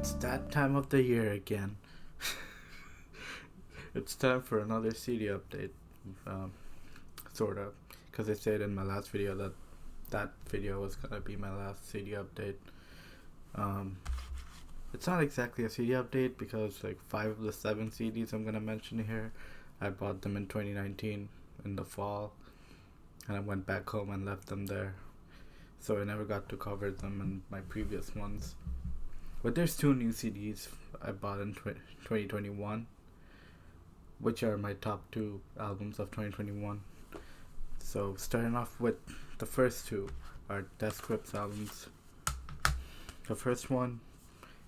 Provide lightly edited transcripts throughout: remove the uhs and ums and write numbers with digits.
It's that time of the year again. It's time for another CD update, um, sort of, because I said in my last video that that video was gonna be my last CD update. Um, it's not exactly a CD update because like 5 of the 7 CDs I'm gonna mention here, I bought them in 2019 in the fall, and I went back home and left them there, so I never got to cover them in my previous ones. But there's 2 new CDs I bought in 2021, which are my top 2 albums of 2021. So starting off with the first 2 are Death Grips albums. The first one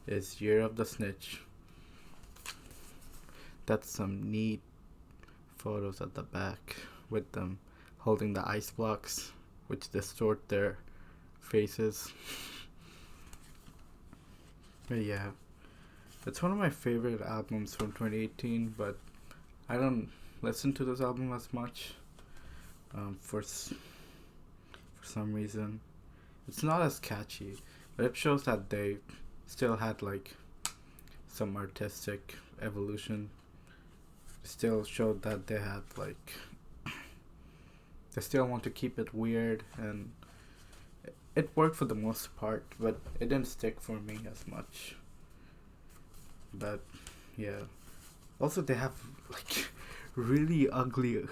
is Year of the Snitch. That's some neat photos at the back with them holding the ice blocks, which distort their faces. But yeah, it's one of my favorite albums from 2018, but I don't listen to this album as much. For some reason, it's not as catchy, but it shows that they still had like some artistic evolution. Still showed that they had like they still want to keep it weird, and it worked for the most part, but it didn't stick for me as much. But yeah, also they have like really ugly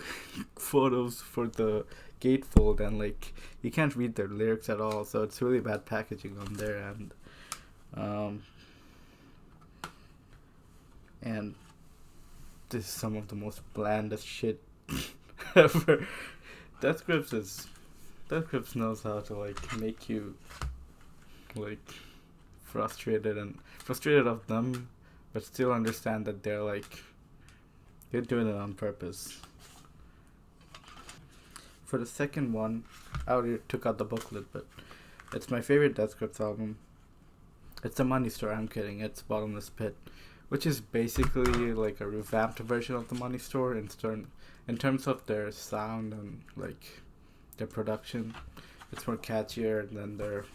photos for the gatefold, and like you can't read their lyrics at all, so it's really bad packaging on their end. Um, and this is some of the most blandest shit ever. Death Grips knows how to like make you like frustrated of them, but still understand that they're doing it on purpose. For the second one, I already took out the booklet, but it's my favorite Death Grips album. It's the Money Store. I'm kidding. It's Bottomless Pit, which is basically like a revamped version of the Money Store in terms of their sound and like their production. It's more catchier than their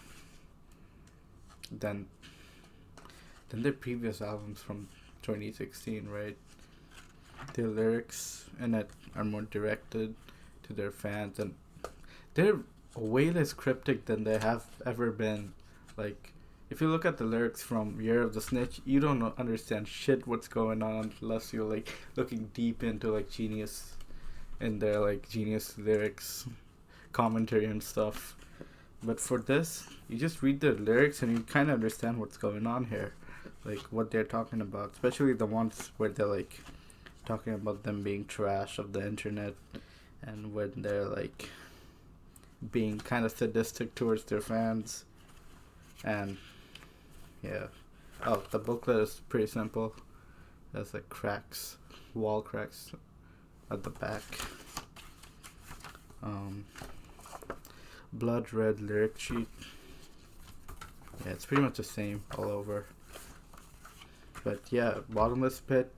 previous albums from 2016, right? Their lyrics in it are more directed to their fans, and they're way less cryptic than they have ever been. Like, if you look at the lyrics from Year of the Snitch, you don't understand shit what's going on unless you're like looking deep into like Genius in their like Genius lyrics, commentary and stuff. But for this, you just read the lyrics and you kind of understand what's going on here, like what they're talking about, especially the ones where they're like talking about them being trash of the internet, and when they're like being kind of sadistic towards their fans. And yeah, oh, the booklet is pretty simple. There's like wall cracks at the back. Blood red lyric sheet. Yeah, it's pretty much the same all over. But yeah, Bottomless Pit,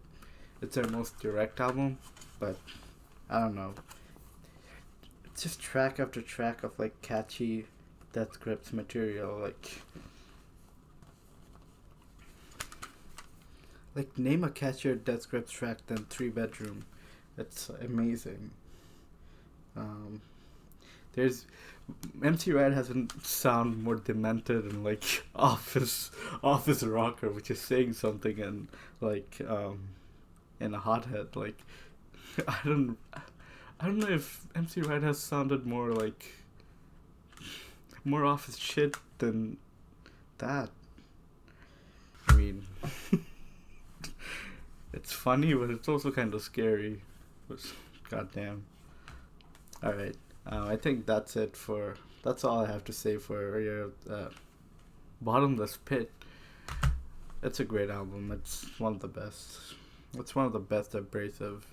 it's their most direct album, but I don't know. It's just track after track of like catchy Death Grips material. Like name a catchier Death Grips track than 3 Bedroom. It's amazing. There's MC Rad has a sound more demented and like office rocker, which is saying something, and like in a hothead. Like I don't know if MC Rad has sounded more like more office shit than that. I mean, it's funny, but it's also kind of scary. Goddamn. All right. I think that's all I have to say for your Bottomless Pit. It's a great album. It's one of the best. It's one of the best abrasive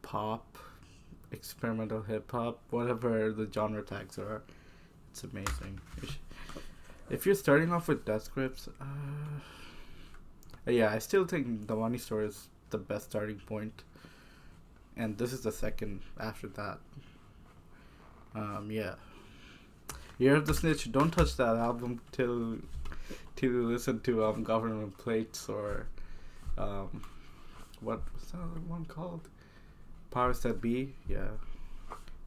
pop, experimental hip hop, whatever the genre tags are. It's amazing. If you're starting off with Death Grips, yeah, I still think The Money Store is the best starting point, and this is the second after that. Yeah. Year of the Snitch, don't touch that album till to listen to government plates or what was that other one called? Powers That Be. Yeah.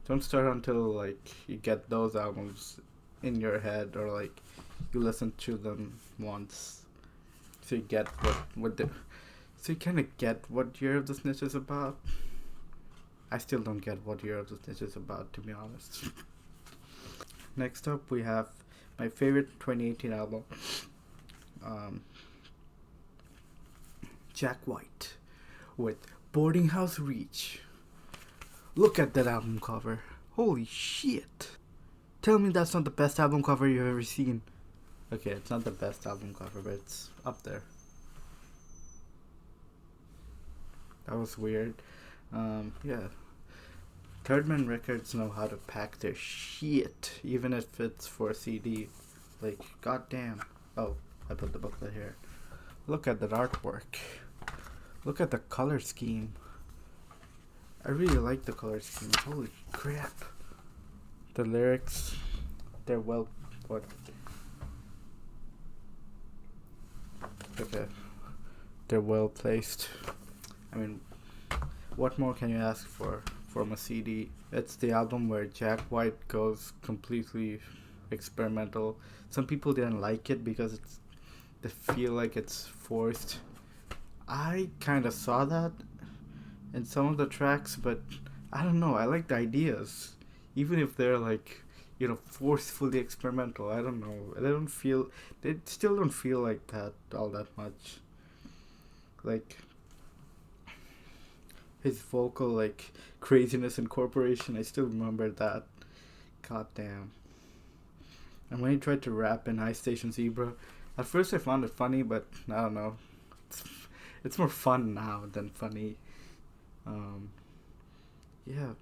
Don't start until like you get those albums in your head or like you listen to them once, so you get so you kind of get what Year of the Snitch is about. I still don't get what Year of the Snitch is about, to be honest. Next up, we have my favorite 2018 album, Jack White, with Boarding House Reach. Look at that album cover. Holy shit. Tell me that's not the best album cover you've ever seen. Okay, it's not the best album cover, but it's up there. That was weird. Yeah. Third Man Records know how to pack their shit, even if it's for a CD. Like, goddamn. Oh, I put the booklet here. Look at that artwork. Look at the color scheme. I really like the color scheme. Holy crap. The lyrics, they're well put. Okay. They're well placed. I mean, what more can you ask for from a CD? It's the album where Jack White goes completely experimental. Some people didn't like it because they feel like it's forced. I kind of saw that in some of the tracks, but I don't know. I like the ideas, even if they're like, forcefully experimental. I don't know. They still don't feel like that all that much. Like his vocal, like Craziness Incorporation. I still remember that. God damn. And when he tried to rap in Ice Station Zebra, at first I found it funny, but I don't know. It's more fun now than funny. Yeah,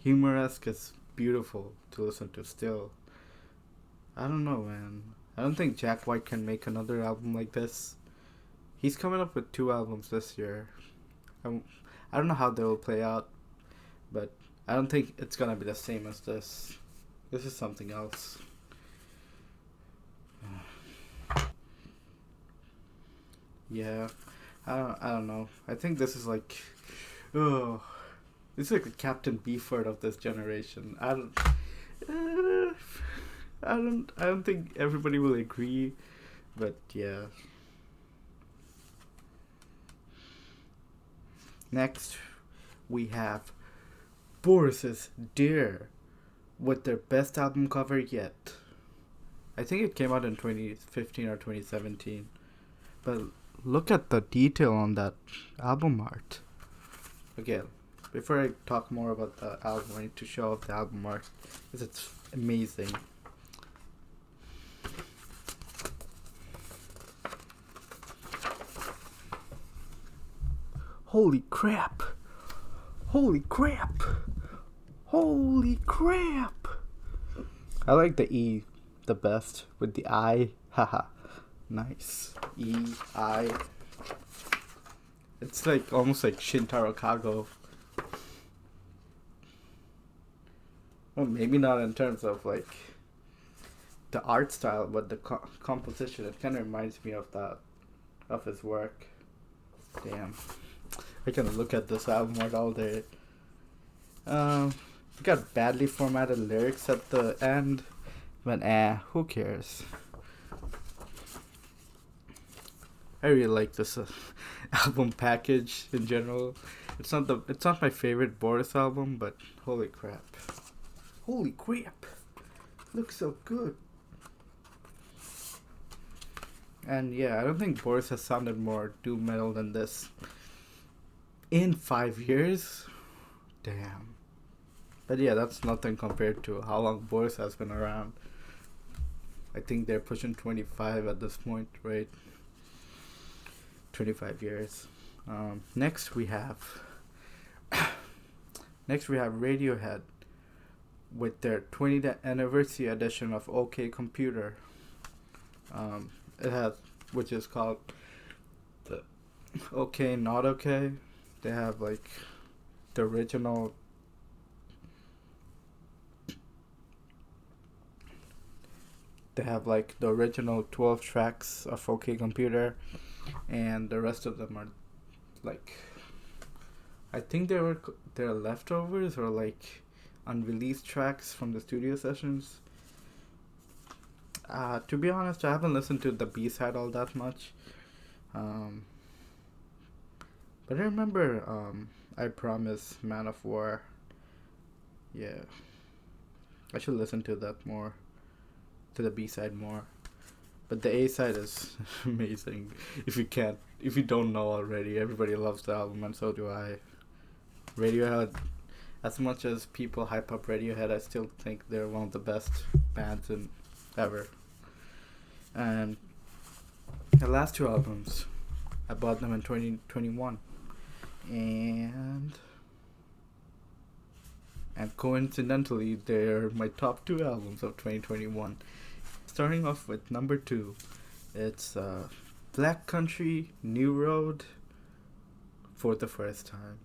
Humoresque is beautiful to listen to still. I don't know, man. I don't think Jack White can make another album like this. He's coming up with 2 albums this year. I don't know how they will play out, but I don't think it's gonna be the same as this. This is something else. Yeah, I don't know. I think this is like, this is like the Captain Beefheart of this generation. I don't think everybody will agree, but yeah. Next, we have Boris's Dare with their best album cover yet. I think it came out in 2015 or 2017. But look at the detail on that album art. Again, before I talk more about the album, I need to show off the album art because it's amazing. Holy crap! Holy crap! Holy crap! I like the E the best with the I. Haha. Nice. E-I. It's like almost like Shintaro Kago. Well, maybe not in terms of like the art style, but the composition. It kind of reminds me of that, of his work. Damn. I can look at this album art all day. Got badly formatted lyrics at the end, but who cares? I really like this album package in general. It's not my favorite Boris album, but holy crap. Holy crap. Looks so good. And yeah, I don't think Boris has sounded more doom metal than this in 5 years. Damn. But yeah, that's nothing compared to how long Boris has been around. I think they're pushing 25 at this point, right? 25 years. Next we have Radiohead with their 20th anniversary edition of OK Computer. It has, which is called the OKNOTOK. They have like the original They have like the original 12 tracks of OK Computer, and the rest of them are like, I think they're leftovers or like unreleased tracks from the studio sessions. To be honest, I haven't listened to the B side all that much. Um, but I remember I Promise, Man of War. Yeah, I should listen to that more, to the B side more. But the A side is amazing. If you don't know already, everybody loves the album, and so do I. Radiohead, as much as people hype up Radiohead, I still think they're one of the best bands in ever. And the last two albums, I bought them in 2021, and coincidentally, they're my top two albums of 2021. Starting off with number 2, it's Black Country, New Road, for the first time.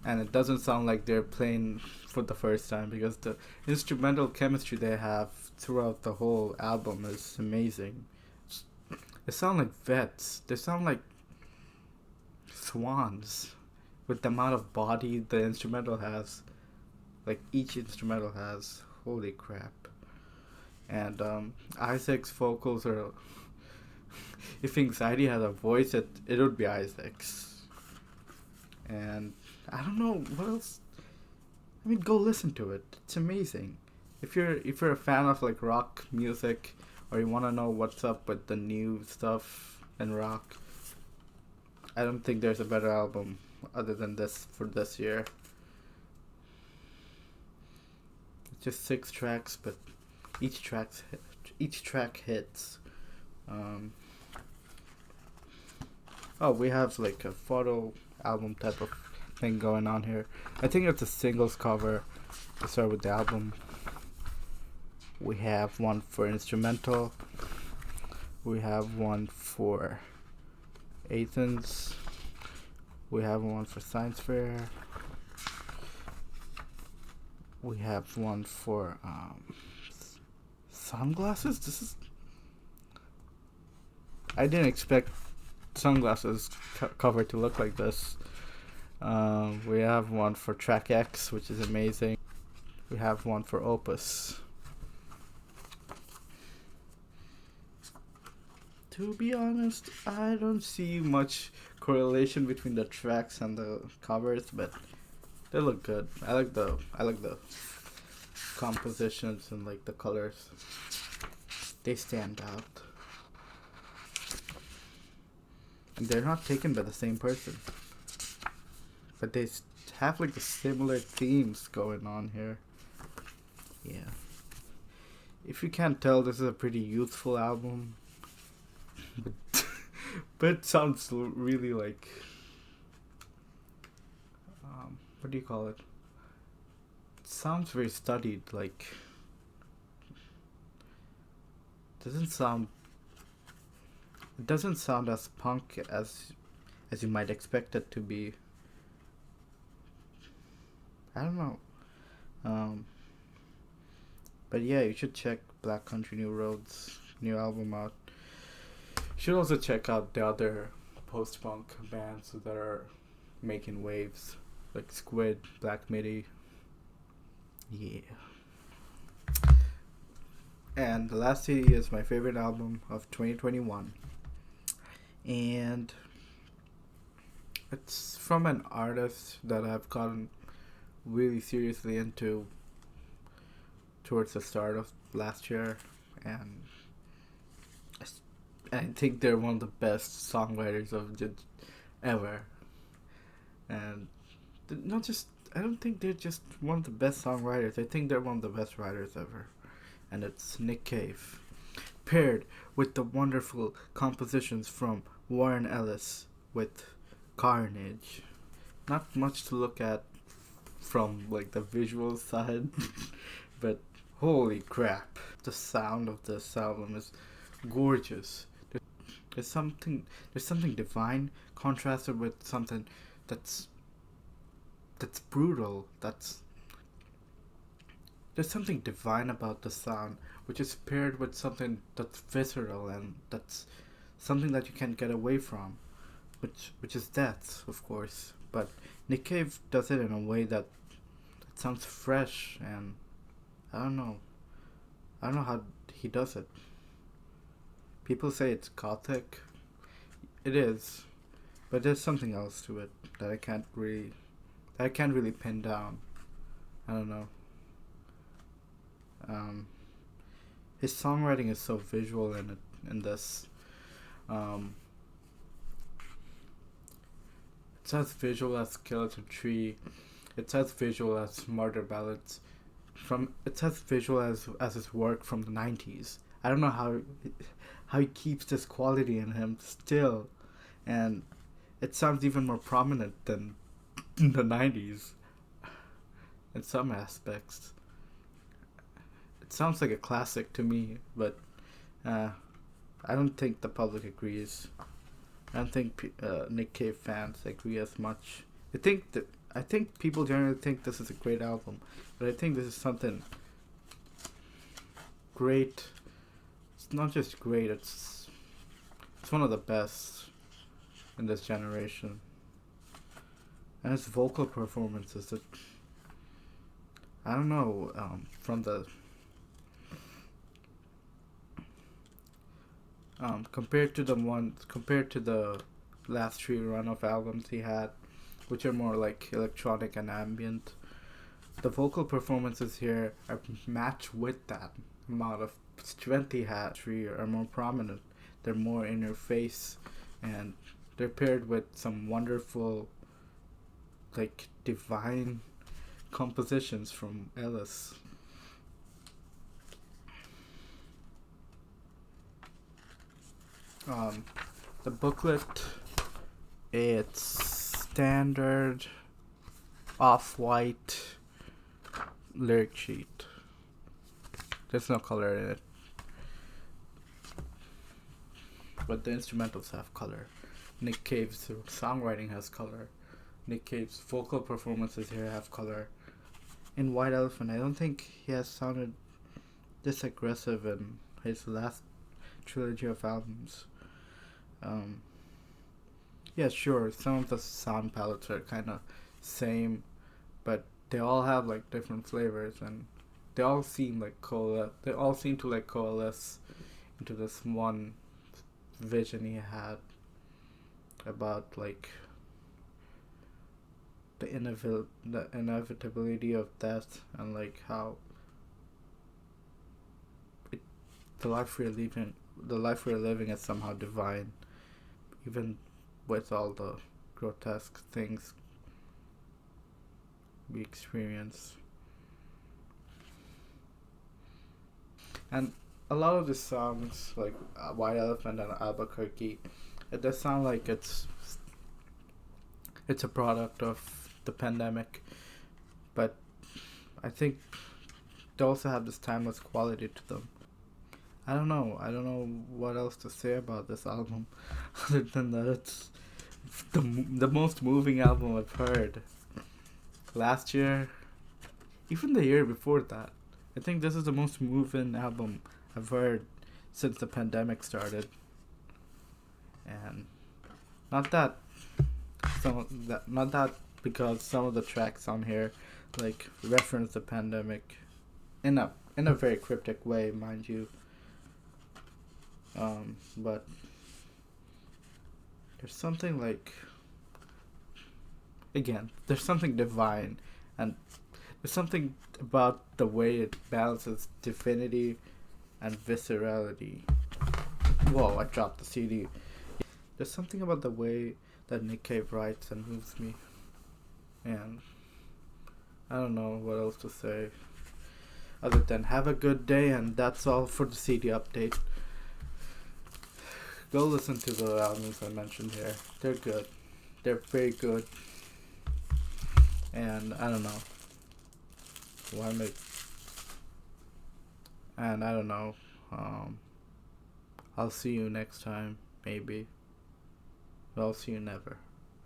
And it doesn't sound like they're playing for the first time, because the instrumental chemistry they have throughout the whole album is amazing. They sound like vets. They sound like swans with the amount of body the instrumental has. Like each instrumental has. Holy crap. And Isaac's vocals are... if Anxiety had a voice, it would be Isaac's. And I don't know what else. I mean, go listen to it. It's amazing. If you're a fan of like rock music, or you want to know what's up with the new stuff in rock, I don't think there's a better album other than this for this year. It's just 6 tracks, but each track hits. We have like a photo album type of thing going on here. I think it's a singles cover to start with the album. We have one for instrumental. We have one for Athens. We have one for Science Fair. We have one for Sunglasses. I didn't expect Sunglasses cover to look like this. We have one for Track X, which is amazing. We have one for Opus. To be honest, I don't see much correlation between the tracks and the covers, but they look good. I like the compositions and like the colors. They stand out. And they're not taken by the same person, but they have like the similar themes going on here. Yeah. If you can't tell, this is a pretty youthful album. But it sounds really like... what do you call it? It sounds very studied, like... It doesn't sound as punk as you might expect it to be. I don't know. But yeah, you should check Black Country New Road's new album out. You should also check out the other post-punk bands that are making waves, like Squid, Black Midi. Yeah. And the last CD is my favorite album of 2021. And it's from an artist that I've gotten really seriously into towards the start of last year, and I think they're one of the best songwriters of ever. And not just, I don't think they're just one of the best songwriters. I think they're one of the best writers ever. And it's Nick Cave, paired with the wonderful compositions from Warren Ellis with Carnage. Not much to look at from like the visual side, but holy crap, the sound of this album is gorgeous. There's something divine contrasted with something that's brutal, that's there's something divine about the sound, which is paired with something that's visceral and that's something that you can't get away from, which is death, of course. But Nick Cave does it in a way that it sounds fresh, and I don't know. I don't know how he does it. People say it's gothic. It is, but there's something else to it that I can't really pin down. I don't know. Um, his songwriting is so visual in this. Um, it's as visual as Skeleton Tree. It's as visual as Murder Ballads. It's as visual as his work from the 90s. I don't know how he keeps this quality in him still, and it sounds even more prominent than in the 90s in some aspects. It sounds like a classic to me, but I don't think the public agrees. I don't think Nick Cave fans agree as much. I think people generally think this is a great album, but I think this is something great. It's not just great; it's one of the best in this generation. And his vocal performances, I don't know, compared to the last three run of albums he had, which are more like electronic and ambient, the vocal performances here are matched with that amount of strength he had. Three are more prominent. They're more in your face, and they're paired with some wonderful, like, divine compositions from Ellis. The booklet, it's standard off-white lyric sheet. There's no color in it, but the instrumentals have color. Nick Cave's songwriting has color. Nick Cave's vocal performances here have color. In White Elephant, I don't think he has sounded this aggressive in his last trilogy of albums. Yeah, sure, some of the sound palettes are kind of same, but they all have like different flavors, and they all seem to like coalesce into this one vision he had about like the inevitability of death, and like how the life we're living is somehow divine, even with all the grotesque things we experience. And a lot of the songs, like White Elephant and Albuquerque, it does sound like it's a product of the pandemic, but I think they also have this timeless quality to them. I don't know what else to say about this album other than that it's the most moving album I've heard. Last year, even the year before that, I think this is the most moving album I've heard since the pandemic started. And not that because some of the tracks on here like reference the pandemic in a very cryptic way, mind you. But there's something like, again, there's something divine, and there's something about the way it balances divinity and viscerality. Whoa, I dropped the CD. There's something about the way that Nick Cave writes and moves me, and I don't know what else to say other than have a good day, and that's all for the CD update. Go listen to the albums I mentioned here. They're good. They're very good. And I don't know. And I don't know. I'll see you next time, maybe. I'll see you never.